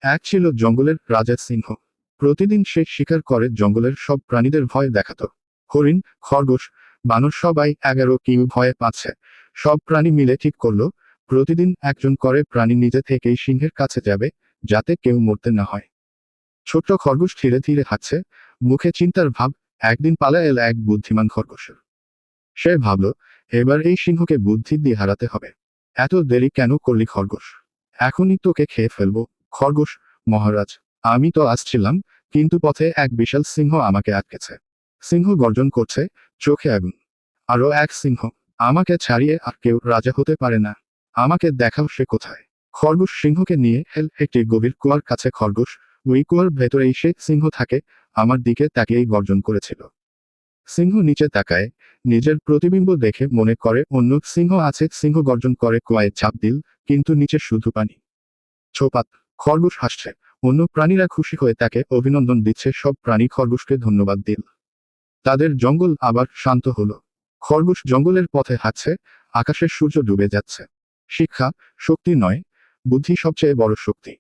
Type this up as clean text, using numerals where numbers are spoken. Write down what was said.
এক ছিল জঙ্গলের রাজা সিংহ। প্রতিদিন সে শিকার করে জঙ্গলের সব প্রাণীদের ভয় দেখাতো। হরিণ, খরগোশ, বানর সবাই 11 কেউ ভয়ে পাচ্ছে। সব প্রাণী মিলে ঠিক করলো, প্রতিদিন একজন করে প্রাণী নিজে থেকেই সিংহের কাছে যাবে, যাতে কেউ মরতে না হয়। ছোট্ট খরগোশ ধীরে ধীরে হাঁটছে, মুখে চিন্তার ভাব। একদিন পালা এল এক বুদ্ধিমান খরগোশ। সে ভাবল, এবার এই সিংহকে বুদ্ধি দিয়ে হারাতে হবে। এত দেরি কেন করলি খরগোশ? এখনই তোকে খেয়ে ফেলবো। খরগোশ, মহারাজ, আমি তো আসছিলাম, কিন্তু পথে এক বিশাল সিংহ আমাকে আটকেছে। সিংহ গর্জন করছে, চোখে আগুন। আরো এক সিংহ, আমাকে ছাড়িয়ে আর কেউ রাজা হতে পারে না। আমাকে দেখাও সে কোথায়। খরগোশ সিংহকে নিয়ে এল একটি গভীর কুয়ার কাছে। খরগোশ, ওই কুয়ার ভেতরেই সে সিংহ থাকে, আমার দিকে তাকিয়েই গর্জন করেছিল। সিংহ নিচে তাকায়, নিজের প্রতিবিম্ব দেখে মনে করে অন্য সিংহ আছে। সিংহ গর্জন করে কুয়ায় ঝাঁপ দিল, কিন্তু নিচে শুধু পানি। ছোপাত। খরগোশ হাসছে। অন্য প্রাণীরা খুশি হয়ে তাকে অভিনন্দন দিচ্ছে। সব প্রাণী খরগোশকে ধন্যবাদ দিল। তাদের জঙ্গল আবার শান্ত হলো। খরগোশ জঙ্গলের পথে হাঁটছে, আকাশের সূর্য ডুবে যাচ্ছে। শিক্ষা, শক্তি নয়, বুদ্ধি সবচেয়ে বড় শক্তি।